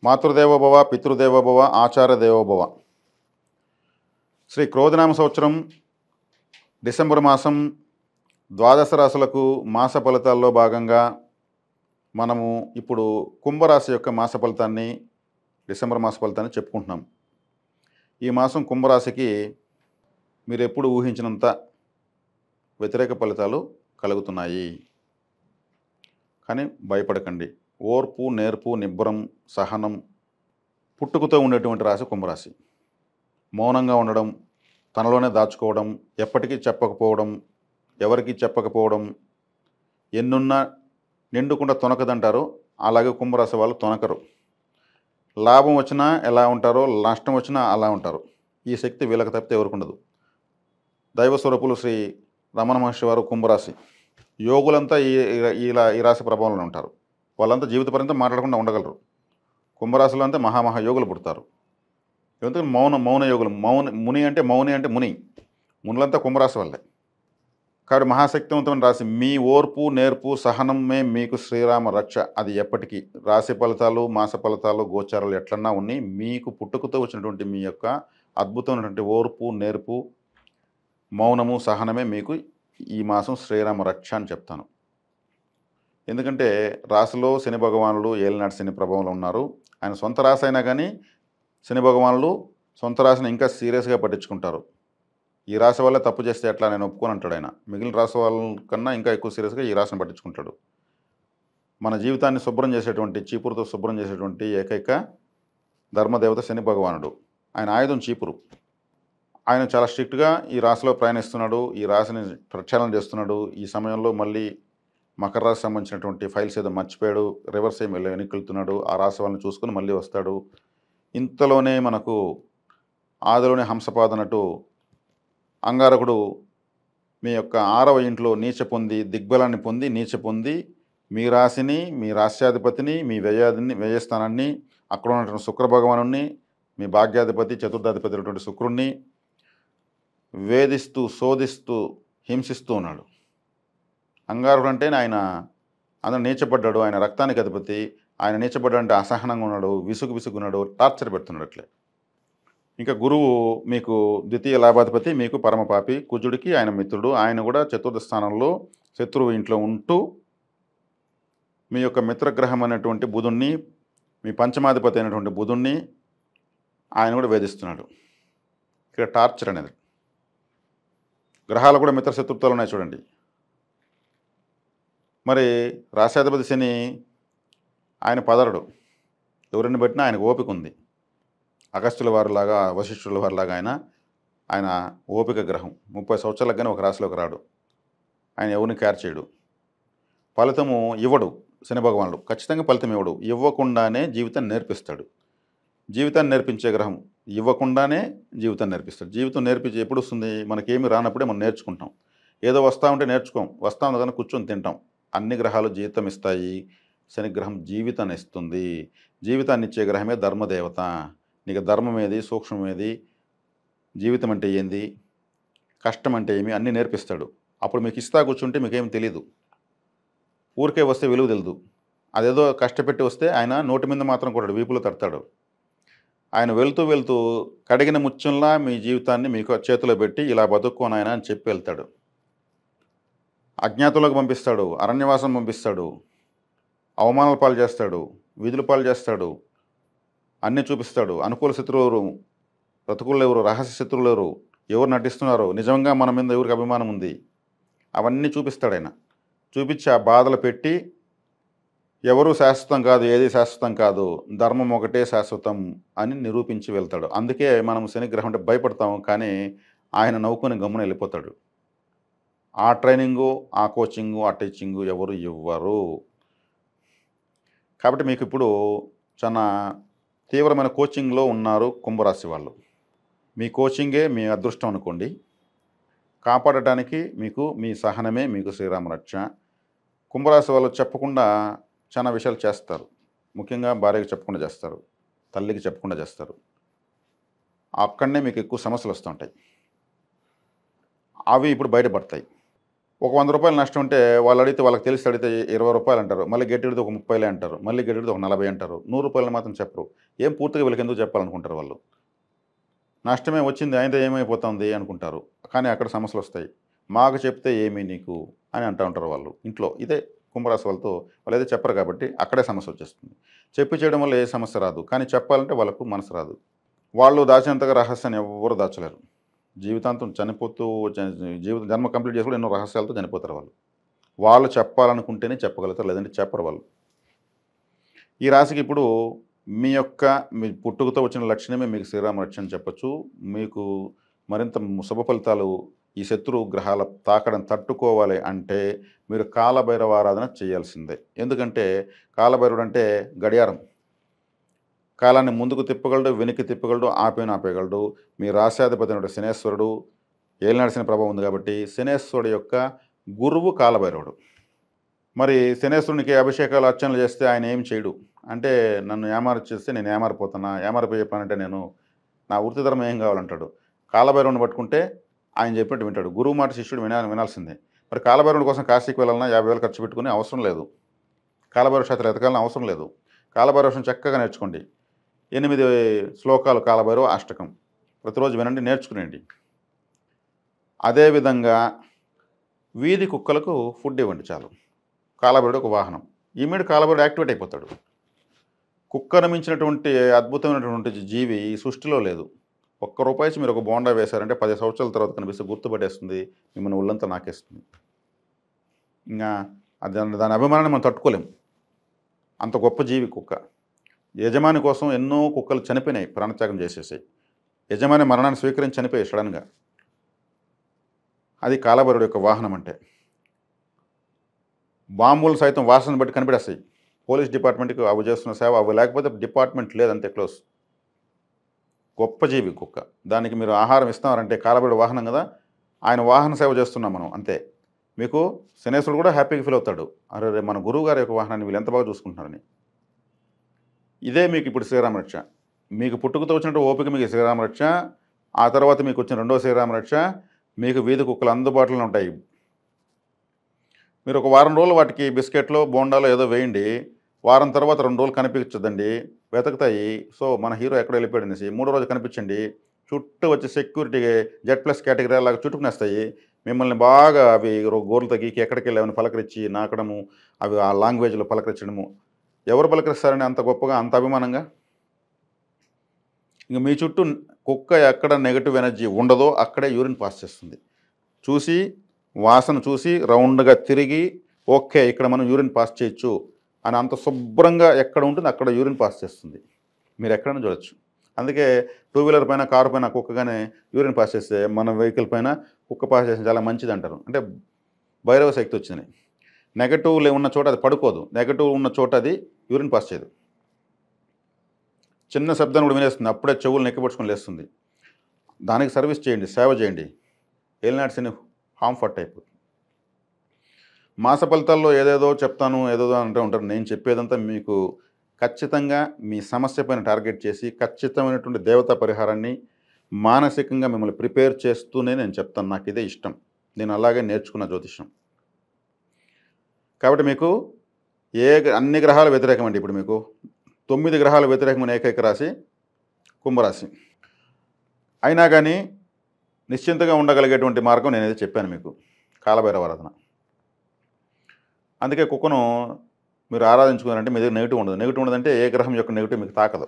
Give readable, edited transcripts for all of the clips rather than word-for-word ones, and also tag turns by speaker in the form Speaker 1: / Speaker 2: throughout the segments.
Speaker 1: మాతృదేవోభవ పితృదేవోభవ ఆచార్యదేవోభవ. శ్రీ క్రోధనామ సంవత్సరం డిసెంబర్ మాసం ద్వాదశ రాశులకు మాస ఫలితాల్లో భాగంగా మనము ఇప్పుడు కుంభరాశి యొక్క మాస ఫలితాన్ని, డిసెంబర్ మాస ఫలితాన్ని చెప్పుకుంటున్నాం. ఈ మాసం కుంభరాశికి మీరు ఎప్పుడు ఊహించినంత వ్యతిరేక ఫలితాలు కలుగుతున్నాయి. కానీ భయపడకండి. ఓర్పు, నేర్పు, నిబ్బరం, సహనం పుట్టుకతో ఉండేటువంటి రాశి కుంభరాశి. మౌనంగా ఉండడం, తనలోనే దాచుకోవడం, ఎప్పటికీ చెప్పకపోవడం, ఎవరికి చెప్పకపోవడం, ఎన్నున్నా నిండుకుండా తొనకదంటారు. అలాగే కుంభరాశి వాళ్ళు తొనకరు. లాభం వచ్చినా ఎలా ఉంటారో, నష్టం వచ్చినా అలా ఉంటారు. ఈ శక్తి వీళ్ళకి తప్పితే ఎవరికి ఉండదు. దైవస్వరూపులు శ్రీ రమణ మహర్షి వారు కుంభరాశి. యోగులంతా ఈ రాశి ప్రభావంలో ఉంటారు. వాళ్ళంతా జీవిత పర్యంతం మాట్లాడకుండా ఉండగలరు. కుంభరాశిలో అంతా మహామహా యోగులు పుడతారు. ఎందుకంటే మౌన యోగులు. ముని అంటే ముని. మునులంతా కుంభరాశి వాళ్ళే. కాబట్టి మహాశక్తివంతమైన రాశి. మీ ఓర్పు, నేర్పు, సహనమే మీకు శ్రీరామ రక్ష. అది ఎప్పటికీ రాశి ఫలితాలు, మాస ఫలితాలు, గోచారాలు ఎట్లన్నా ఉన్నాయి. మీకు పుట్టుకతో వచ్చినటువంటి మీ యొక్క అద్భుతమైనటువంటి ఓర్పు, నేర్పు, మౌనము, సహనమే మీకు ఈ మాసం శ్రీరామ రక్ష అని చెప్తాను. ఎందుకంటే రాశిలో శని భగవానుడు ఏలినాటి శని ప్రభావంలో ఉన్నారు. ఆయన సొంత రాశి అయినా కానీ శని భగవానుడు సొంత రాశిని ఇంకా సీరియస్గా పట్టించుకుంటారు. ఈ రాశి వల్లే తప్పు చేస్తే ఎట్లా నేను ఒప్పుకొని అంటాడు ఆయన. మిగిలిన రాశి వాళ్ళ కన్నా ఇంకా ఎక్కువ సీరియస్గా ఈ రాశిని పట్టించుకుంటాడు. మన జీవితాన్ని శుభ్రం చేసేటువంటి, చీపురుతో శుభ్రం చేసేటువంటి ఏకైక ధర్మదేవత శని భగవానుడు. ఆయన ఆయుధం చీపురు. ఆయన చాలా స్ట్రిక్ట్గా ఈ రాశిలో ప్రయాణిస్తున్నాడు. ఈ రాశిని ప్రక్షాళన చేస్తున్నాడు. ఈ సమయంలో మళ్ళీ మకర రాశి సంబంధించినటువంటి ఫైల్స్ ఏదో మర్చిపోయాడు, రివర్స్ ఏమి వెనుకెళ్తున్నాడు. ఆ రాశి వాళ్ళని చూసుకుని మళ్ళీ వస్తాడు. ఇంతలోనే మనకు ఆదిలోనే హంసపాదనట్టు అంగారకుడు మీ యొక్క 6వ ఇంట్లో నీచ పొంది, దిగ్బలాన్ని పొంది, నీచ పొంది మీ రాశిని, మీ రాశ్యాధిపతిని, మీ వ్యయస్థానాన్ని, అక్కడ ఉన్నటువంటి శుక్ర భగవానుని, మీ భాగ్యాధిపతి, చతుర్థాధిపతి అయినటువంటి శుక్రుణ్ణి వేధిస్తూ, శోధిస్తూ, హింసిస్తూ ఉన్నాడు. అంగారుడు అంటే ఆయన అందరూ నీచపడ్డాడు. ఆయన రక్తానికి అధిపతి. ఆయన నీచపడ్డాడు అంటే అసహనంగా ఉన్నాడు, విసుగున్నాడు, టార్చర్ పెడుతున్నాడు. అట్లే ఇంకా గురువు మీకు ద్వితీయ లాభాధిపతి, మీకు పరమపాపి, కుజుడికి ఆయన మిత్రుడు. ఆయన కూడా చతుర్థ స్థానంలో శత్రువు ఇంట్లో ఉంటూ మీ యొక్క మిత్రగ్రహం అనేటువంటి బుధుణ్ణి, మీ పంచమాధిపతి అయినటువంటి బుధుణ్ణి ఆయన కూడా వేధిస్తున్నాడు. ఇక్కడ టార్చర్ అనేది. గ్రహాలు కూడా మిత్రశత్రుత్వాలు ఉన్నాయి చూడండి. మరి రాశ్యాధిపతి శని ఆయన పదరుడు. ఎవరిని బట్టినా ఆయనకు ఓపిక ఉంది. అగస్త్యుల వారిలాగా, వశిష్ఠుల వారిలాగా ఆయన ఓపిక గ్రహం. 30 సంవత్సరాలకు కానీ ఒక రాశిలోకి రాడు. ఆయన ఎవరిని కేర్ చేయడు. ఫలితము ఇవ్వడు. శని భగవానుడు ఖచ్చితంగా ఫలితం ఇవ్వడు. ఇవ్వకుండానే జీవితాన్ని నేర్పిస్తాడు. జీవితాన్ని నేర్పించే గ్రహం. ఇవ్వకుండానే జీవితాన్ని నేర్పిస్తాడు. జీవితం నేర్పించి ఎప్పుడు వస్తుంది? మనకేమి రానప్పుడే మనం నేర్చుకుంటాం. ఏదో వస్తూ ఉంటే నేర్చుకోం. వస్తూ ఉంది కానీ కూర్చొని తింటాం. అన్ని గ్రహాలు జీవితం ఇస్తాయి. శనిగ్రహం జీవితాన్ని ఇస్తుంది. జీవితాన్ని ఇచ్చే గ్రహమే ధర్మదేవత. నీకు ధర్మం ఏది, సూక్ష్మం ఏది, జీవితం అంటే ఏంది, కష్టం అంటే ఏమి అన్నీ నేర్పిస్తాడు. అప్పుడు మీకు ఇస్తా కూర్చుంటే మీకేం తెలీదు. ఊరికే వస్తే విలువ తెలియదు. అదేదో కష్టపెట్టి వస్తే ఆయన నోటి మీద మాత్రం కొట్టాడు, వీపులో తడతాడు. ఆయన వెళ్తూ కడిగిన ముత్యంలా మీ జీవితాన్ని మీకు చేతిలో పెట్టి ఇలా బతుక్కోనాయన అని చెప్పి వెళ్తాడు. అజ్ఞాతంలోకి పంపిస్తాడు, అరణ్యవాసం పంపిస్తాడు, అవమానాల పాలు చేస్తాడు, వీధుల పాలు చేస్తాడు, అన్నీ చూపిస్తాడు. అనుకూల శత్రువులు ఎవరు, ప్రతికూలు ఎవరు, రహస్య శత్రువులు ఎవరు, ఎవరు నటిస్తున్నారు, నిజంగా మన మీద ఎవరికి అభిమానం ఉంది, అవన్నీ చూపిస్తాడు ఆయన. చూపించి ఆ బాధలు పెట్టి ఎవరు శాశ్వతం కాదు, ఏది శాశ్వతం కాదు, ధర్మం ఒకటే శాశ్వతం అని నిరూపించి వెళ్తాడు. అందుకే మనం శనిగ్రహం అంటే భయపడతాం. కానీ ఆయన నవ్వుకొని గమ్మున వెళ్ళిపోతాడు. ఆ ట్రైనింగు, ఆ కోచింగు, ఆ టీచింగు ఎవరు ఇవ్వరు. కాబట్టి మీకు ఇప్పుడు చాలా తీవ్రమైన కోచింగ్లో ఉన్నారు కుంభరాశి వాళ్ళు. మీ కోచింగే మీ అదృష్టం అనుకోండి. కాపాడటానికి మీకు మీ సహనమే మీకు శ్రీరామ రక్ష. కుంభరాశి వాళ్ళు చెప్పకుండా చాలా విషయాలు చేస్తారు. ముఖ్యంగా భార్యకి చెప్పకుండా చేస్తారు, తల్లికి చెప్పకుండా చేస్తారు. అక్కడనే మీకు ఎక్కువ సమస్యలు వస్తుంటాయి. అవి ఇప్పుడు బయటపడతాయి. ఒక ₹100 నష్టం ఉంటే వాళ్ళు అడిగితే వాళ్ళకి తెలిసి అడిగితే ₹20 అంటారు. మళ్ళీ గట్టి అడిగితే ఒక 30 అంటారు. మళ్ళీ గట్టి అడిగితే ఒక 40 అంటారు. ₹100 మాత్రం చెప్పరు. ఏం పూర్తిగా వీళ్ళకెందుకు చెప్పాలనుకుంటారు వాళ్ళు. నష్టమే వచ్చింది ఆయనతో ఏమైపోతుంది అనుకుంటారు. కానీ అక్కడ సమస్యలొస్తాయి. మాకు చెప్తే ఏమి నీకు అని అంటా ఉంటారు వాళ్ళు ఇంట్లో. ఇదే కుంభరాశి వాళ్ళతో వాళ్ళేదో చెప్పరు కాబట్టి అక్కడే సమస్యొచ్చేస్తుంది. చెప్పి చేయడం వల్ల ఏ సమస్య రాదు. కానీ చెప్పాలంటే వాళ్ళకు మనసు రాదు. వాళ్ళు దాచినంతగా రహస్యాన్ని ఎవ్వరు దాచలేరు. జీవితాంతం చనిపోతూ జన్మ కంప్లీట్ చేసి కూడా ఎన్నో రహస్యాలతో చనిపోతారు వాళ్ళు. వాళ్ళు చెప్పాలనుకుంటేనే చెప్పగలుగుతారు. లేదంటే చెప్పరు వాళ్ళు. ఈ రాశికి ఇప్పుడు మీ పుట్టుకతో వచ్చిన లక్షణమే మీకు శ్రీరామ రక్ష అని చెప్పొచ్చు. మీకు మరింత శుభ ఫలితాలు ఈ శత్రు గ్రహాల తాకడం తట్టుకోవాలి అంటే మీరు కాలభైరవ ఆరాధన చేయాల్సిందే. ఎందుకంటే కాలభైరవుడు అంటే గడియారం. కాలాన్ని ముందుకు తిప్పగలడు, వెనక్కి తిప్పగలడు, ఆపేయగలడు. మీ రాశ్యాధిపతి అయిన శనేశ్వరుడు ఏలినాటి శని ప్రభావం ఉంది కాబట్టి శనేశ్వరుడు యొక్క గురువు కాలభైరవుడు. మరి శనేశ్వరునికి అభిషేకాలు అర్చనలు చేస్తే ఆయన ఏం చేయడు. అంటే నన్ను ఏమార్చేస్తే నేను ఏమారిపోతున్నా, ఏమారిపోయే పనంటే నేను నా వృత్తి ధర్మం ఏం కావాలంటాడు. కాలభైరవుని పట్టుకుంటే ఆయన చెప్పినట్టు వింటాడు. గురువు మాట శిష్యుడు వినాల్సిందే. మరి కాలభైరవుడి కోసం కాశీకి వెళ్ళాలన్నా 50,000 ఖర్చు పెట్టుకుని అవసరం లేదు. కాలభైరవ క్షేత్రం ఎతకాలని అవసరం లేదు. కాలభైరవ చక్కగా నేర్చుకోండి. 8 శ్లోకాలు కాలభైరవ అష్టకం ప్రతిరోజు వినండి, నేర్చుకునేయండి. అదేవిధంగా వీధి కుక్కలకు ఫుడ్ ఇవ్వండి చాలు. కాలభైరవుడు ఒక వాహనం. ఇమీడియట్ కాలభైరవుడు యాక్టివేట్ అయిపోతాడు. కుక్కను మించినటువంటి అద్భుతమైనటువంటి జీవి ఈ సృష్టిలో లేదు. ₹1 ఇచ్చి మీరు ఒక బోండా వేశారంటే 10 సంవత్సరాల తర్వాత కనిపిస్తే గుర్తుపట్టేస్తుంది. మిమ్మల్ని ఒళ్ళంతా నాకేస్తుంది. ఇంకా దాని అభిమానాన్ని మనం తట్టుకోలేము. అంత గొప్ప జీవి కుక్క. యజమాని కోసం ఎన్నో కుక్కలు చనిపోయినాయి, ప్రాణత్యాగం చేసేసాయి. యజమాని మరణాన్ని స్వీకరించి చనిపోయాయి సడన్గా. అది కాలభైరవుడి యొక్క వాహనం అంటే. బాంబులు సైతం వాసన బట్టి కనిపెడేస్తాయి. పోలీస్ డిపార్ట్మెంట్కి అవి చేస్తున్న సేవ, అవి లేకపోతే డిపార్ట్మెంట్ లేదంతే క్లోజ్. గొప్ప జీవి కుక్క. దానికి మీరు ఆహారం ఇస్తున్నారంటే కాలభైరవుడి వాహనం కదా, ఆయన వాహన సేవ చేస్తున్నాం మనం అంతే. మీకు శనేశ్వరుడు కూడా హ్యాపీగా ఫీల్ అవుతాడు. అరే మన గురువు గారి యొక్క వాహనాన్ని వీళ్ళు ఎంత బాగా చూసుకుంటున్నారని. ఇదే మీకు ఇప్పుడు శ్రీరామరక్ష. మీకు పుట్టుకతో వచ్చినట్టు ఓపిక మీకు శ్రీరామరక్ష. ఆ తర్వాత మీకు వచ్చిన రెండో శ్రీరామరక్ష. మీకు వీధి కుక్కలు అందుబాటులో ఉంటాయి. మీరు ఒక వారం రోజులు వాటికి బిస్కెట్లో బోండాలో ఏదో వేయండి. వారం తర్వాత 2 రోజులు కనిపించదండి, వెతుకుతాయి. సో మన హీరో ఎక్కడ వెళ్ళిపోయాడు అనేసి 3వ రోజు కనిపించండి, చుట్టూ వచ్చి సెక్యూరిటీ Z+ కేటగిరీ లాగా చుట్టుకునేస్తాయి. మిమ్మల్ని బాగా అవి గోర్లు గీకి ఎక్కడికి వెళ్ళామని పలకరించి నాకడము, అవి ఆ లాంగ్వేజ్లో పలకరించడము. ఎవరు పలకరిస్తారని అంత గొప్పగా, అంత అభిమానంగా? ఇంక మీ చుట్టూ కుక్క ఎక్కడ నెగటివ్ ఎనర్జీ ఉండదో అక్కడే యూరిన్ పాస్ చేస్తుంది. చూసి వాసన చూసి రౌండ్గా తిరిగి ఓకే ఇక్కడ మనం యూరిన్ పాస్ చేయొచ్చు అని అంత శుభ్రంగా ఎక్కడ ఉంటుంది అక్కడ యూరిన్ పాస్ చేస్తుంది. మీరు ఎక్కడైనా చూడొచ్చు. అందుకే 2 వీలర్ పైన, కారు పైన కుక్కగానే యూరిన్ పాస్ చేస్తే మన వెహికల్ పైన కుక్క పాస్ చేస్తే చాలా మంచిది అంటారు. అంటే భైరవ శక్తి వచ్చింది. నెగటివ్ ఉన్న చోట అది పడుకోదు, నెగటివ్ ఉన్న చోట అది యూరిన్ పాస్ చేయదు. చిన్న శబ్దాన్ని కూడా వినేస్తుంది, అప్పుడే చెవులు నెక్కిపడుచుకొని లేస్తుంది. దానికి సర్వీస్ చేయండి, సేవ చేయండి. ఏలినాటి శని హాంఫర్ట్ అయిపోతుంది. మాస ఫలితాల్లో ఏదేదో చెప్తాను, ఏదేదో అంటూ ఉంటారు. నేను చెప్పేదంతా మీకు ఖచ్చితంగా మీ సమస్య పైన టార్గెట్ చేసి ఖచ్చితమైనటువంటి దేవతా పరిహారాన్ని మానసికంగా మిమ్మల్ని ప్రిపేర్ చేస్తూనే నేను చెప్తాను. నాకు ఇదే ఇష్టం. నేను అలాగే నేర్చుకున్న జ్యోతిష్యం. కాబట్టి మీకు అన్ని గ్రహాలు వ్యతిరేకమండి. ఇప్పుడు మీకు 9 గ్రహాలు వ్యతిరేకమైన ఏకైక రాశి కుంభరాశి. అయినా కానీ నిశ్చింతగా ఉండగలిగేటువంటి మార్గం నేనైతే చెప్పాను మీకు, కాలభైరవ ఆరాధన. అందుకే కుక్కను మీరు ఆరాధించుకున్నారంటే మీ దగ్గర నెగిటివ్ ఉండదు. నెగిటివ్ ఉండదంటే ఏ గ్రహం యొక్క నెగిటివ్ మీకు తాకదు.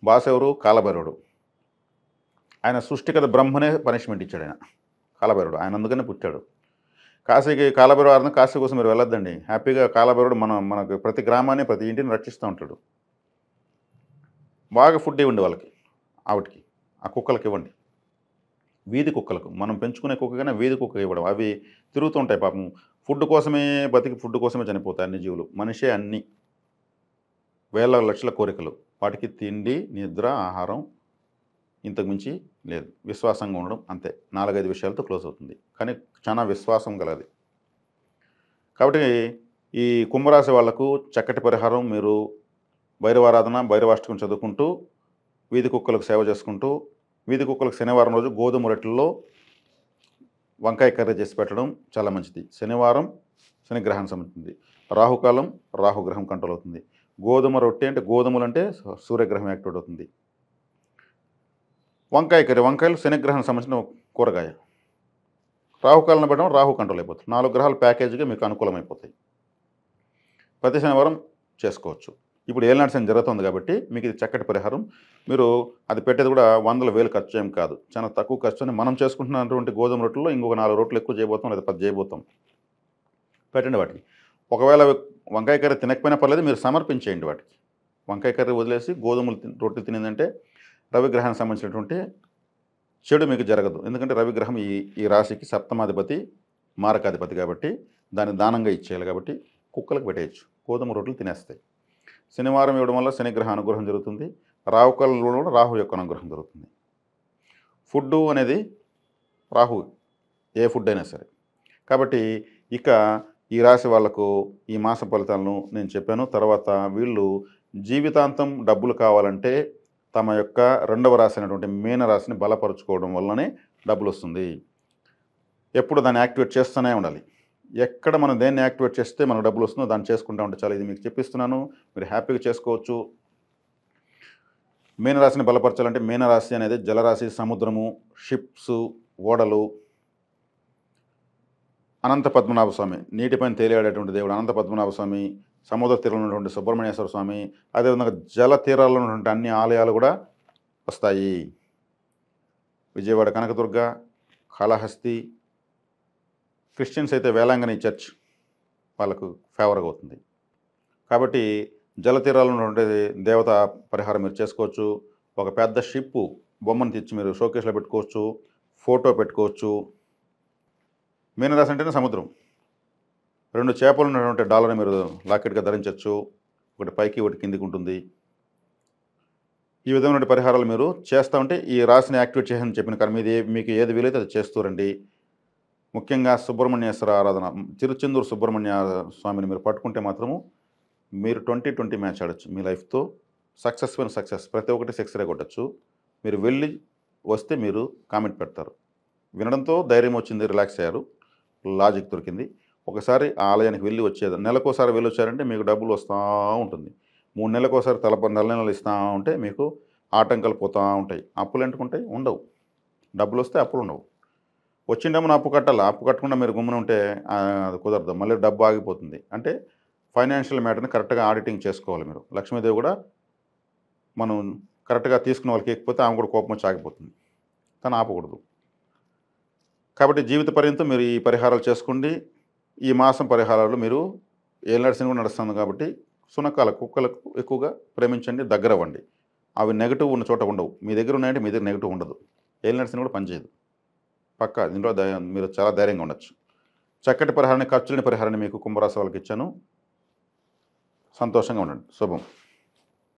Speaker 1: బాస్ ఎవరు? కాలభైరవుడు. ఆయన సృష్టికత బ్రహ్మనే పనిష్మెంట్ ఇచ్చాడు ఆయన, కాలభైరవుడు. ఆయన అందుకనే పుట్టాడు. కాశీకి కాలభైరవ ఆరాధన, కాశీ కోసం మీరు వెళ్ళొద్దండి. హ్యాపీగా కాలభైరవుడు మనకు ప్రతి గ్రామాన్ని, ప్రతి ఇంటిని రక్షిస్తూ ఉంటాడు. బాగా ఫుడ్ ఇవ్వండి వాళ్ళకి, ఆవిడకి, ఆ కుక్కలకి ఇవ్వండి. వీధి కుక్కలకు, మనం పెంచుకునే కుక్కగానే వీధి కుక్క ఇవ్వడం. అవి తిరుగుతూ ఉంటాయి పాపం. ఫుడ్ కోసమే బతికి, ఫుడ్ కోసమే చనిపోతాయి అన్ని జీవులు. మనిషే అన్ని వేల లక్షల కోరికలు. వాటికి తిండి, నిద్ర, ఆహారం, ఇంతకు మించి లేదు. విశ్వాసంగా ఉండడం అంతే. 4-5 విషయాలతో క్లోజ్ అవుతుంది. కానీ చాలా విశ్వాసం గలది. కాబట్టి ఈ కుంభరాశి వాళ్లకు చక్కటి పరిహారం, మీరు భైరవారాధన, భైరవాష్టకం చదువుకుంటూ, వీధి కుక్కలకు సేవ చేసుకుంటూ, వీధి కుక్కలకు శనివారం రోజు గోధుమ రొట్టెల్లో వంకాయ కర్రీ చేసి పెట్టడం చాలా మంచిది. శనివారం శనిగ్రహానికి సంబంధించింది. రాహుకాలం రాహుగ్రహం కంట్రోల్ అవుతుంది. గోధుమ రొట్టె అంటే గోధుమలు అంటే సూర్యగ్రహం యాక్టివేట్ అవుతుంది. వంకాయ కర్రీ వంకాయలు శనిగ్రహానికి సంబంధించిన కూరగాయ. రాహుకాలను పెట్టడం రాహు కంట్రోల్ అయిపోతుంది. 4 గ్రహాల ప్యాకేజీగా మీకు అనుకూలమైపోతాయి. ప్రతి శనివారం చేసుకోవచ్చు. ఇప్పుడు ఏలినాటి శని జరుగుతుంది కాబట్టి మీకు ఇది చక్కటి పరిహారం. మీరు అది పెట్టేది కూడా వందల వేలు ఖర్చు ఏం కాదు. చాలా తక్కువ ఖర్చుని మనం చేసుకుంటున్నటువంటి గోధుమ రొట్టెలో ఇంకొక 4 రొట్టెలు ఎక్కువ చేయబోతాం, లేదా 10 చేయబోతాం. పెట్టండి వాటికి. ఒకవేళ వంకాయ కర్రీ తినకపోయినా పర్లేదు, మీరు సమర్పించేయండి వాటికి. వంకాయ కర్రీ వదిలేసి గోధుమలు రొట్టెలు తినేదంటే రవిగ్రహానికి సంబంధించినటువంటి చెడు మీకు జరగదు. ఎందుకంటే రవిగ్రహం ఈ రాశికి సప్తమాధిపతి, మారకాధిపతి కాబట్టి దాన్ని దానంగా ఇచ్చేయాలి. కాబట్టి కుక్కలకు పెట్టేయచ్చు. గోధుమ రొట్టెలు తినేస్తాయి. శనివారం ఇవ్వడం వల్ల శనిగ్రహ అనుగ్రహం జరుగుతుంది. రాహుకాలంలో కూడా రాహు యొక్క అనుగ్రహం జరుగుతుంది. ఫుడ్డు అనేది రాహు, ఏ ఫుడ్ అయినా సరే. కాబట్టి ఇక ఈ రాశి వాళ్లకు ఈ మాస ఫలితాలను నేను చెప్పాను. తర్వాత వీళ్ళు జీవితాంతం డబ్బులు కావాలంటే తమ యొక్క 2వ రాశి అయినటువంటి మీనరాశిని బలపరుచుకోవడం వల్లనే డబ్బులు వస్తుంది. ఎప్పుడు దాన్ని యాక్టివేట్ చేస్తూనే ఉండాలి. ఎక్కడ మనం దేన్ని యాక్టివేట్ చేస్తే మనకు డబ్బులు వస్తుందో దాన్ని చేసుకుంటా ఉంటే చాలా. ఇది మీకు చెప్పిస్తున్నాను, మీరు హ్యాపీగా చేసుకోవచ్చు. మీనరాశిని బలపరచాలంటే మీనరాశి అనేది జలరాశి, సముద్రము, షిప్స్, ఓడలు. అనంత పద్మనాభ స్వామి నీటిపైన తేలియాడేటువంటి దేవుడు అనంత పద్మనాభ స్వామి, సముద్ర తీరంలో ఉన్నటువంటి సుబ్రహ్మణ్యేశ్వర స్వామి, అదేవిధంగా జల తీరాల్లో ఉన్నటువంటి అన్ని ఆలయాలు కూడా వస్తాయి. విజయవాడ కనకదుర్గ, కాళహస్తి, క్రిస్టియన్స్ అయితే వేలాంగణి చర్చ్ వాళ్ళకు ఫేవర్గా అవుతుంది. కాబట్టి జల తీరాల్లో ఉన్నటువంటి దేవత పరిహారం మీరు చేసుకోవచ్చు. ఒక పెద్ద షిప్పు బొమ్మను తెచ్చి మీరు షోకేస్లో పెట్టుకోవచ్చు, ఫోటో పెట్టుకోవచ్చు. మీనరాశి అంటేనే సముద్రం. 2 చేపలు ఉన్నటువంటి డాలర్ని మీరు లాకెట్గా ధరించవచ్చు. ఒకటి పైకి ఒకటి కిందికి ఉంటుంది. ఈ విధమైన పరిహారాలు మీరు చేస్తూ ఉంటే ఈ రాశిని యాక్టివేట్ చేయని చెప్పిన కానీ మీకు ఏది వీలైతే అది చేస్తూ రండి. ముఖ్యంగా సుబ్రహ్మణ్యేశ్వర ఆరాధన, తిరుచెందూరు సుబ్రహ్మణ్య స్వామిని మీరు పట్టుకుంటే మాత్రము మీరు 20-20 మ్యాచ్ ఆడచ్చు. మీ లైఫ్తో సక్సెస్ ప్రతి ఒక్కటి సక్సెస్గా కొట్టచ్చు. మీరు వెళ్ళి వస్తే మీరు కామెంట్ పెడతారు. వినడంతో ధైర్యం వచ్చింది, రిలాక్స్ అయ్యారు, లాజిక్ దొరికింది. ఒకసారి ఆ ఆలయానికి వెళ్ళి వచ్చేది, నెలకోసారి వెళ్ళి వచ్చారంటే మీకు డబ్బులు వస్తూ ఉంటుంది. 3 నెలలకోసారి నెల నెలలు ఇస్తూ ఉంటే మీకు ఆటంకాలు పోతూ ఉంటాయి. అప్పులు ఎంటుకుంటాయి, ఉండవు. డబ్బులు వస్తే అప్పులు ఉండవు. వచ్చిండేమో అప్పు కట్టాలి. అప్పు కట్టకుండా మీరు గుమ్మన ఉంటే అది కుదరదు. మళ్ళీ డబ్బు ఆగిపోతుంది. అంటే ఫైనాన్షియల్ మ్యాటర్ని కరెక్ట్గా ఆడిటింగ్ చేసుకోవాలి మీరు. లక్ష్మీదేవి కూడా మనం కరెక్ట్గా తీసుకున్న వాళ్ళకి ఎక్కిపోతే ఆమె కూడా కోపం వచ్చి ఆగిపోతుంది. తను ఆపకూడదు. కాబట్టి జీవిత పర్యంతం మీరు ఈ పరిహారాలు చేసుకోండి. ఈ మాసం పరిహారాలు మీరు ఏలినాటి శని కూడా నడుస్తుంది కాబట్టి కుక్కలకు ఎక్కువగా ప్రేమించండి, దగ్గర అవ్వండి. అవి నెగిటివ్ ఉన్న చోట ఉండవు. మీ దగ్గర ఉన్నాయంటే మీ దగ్గర నెగిటివ్ ఉండదు. ఏలినాటి శని కూడా పనిచేయదు. పక్కా దీంట్లో మీరు చాలా ధైర్యంగా ఉండొచ్చు. చక్కటి పరిహారాన్ని, ఖర్చులేని పరిహారాన్ని మీకు కుంభరాశి వాళ్ళకి ఇచ్చాను. సంతోషంగా ఉండండి. శుభం.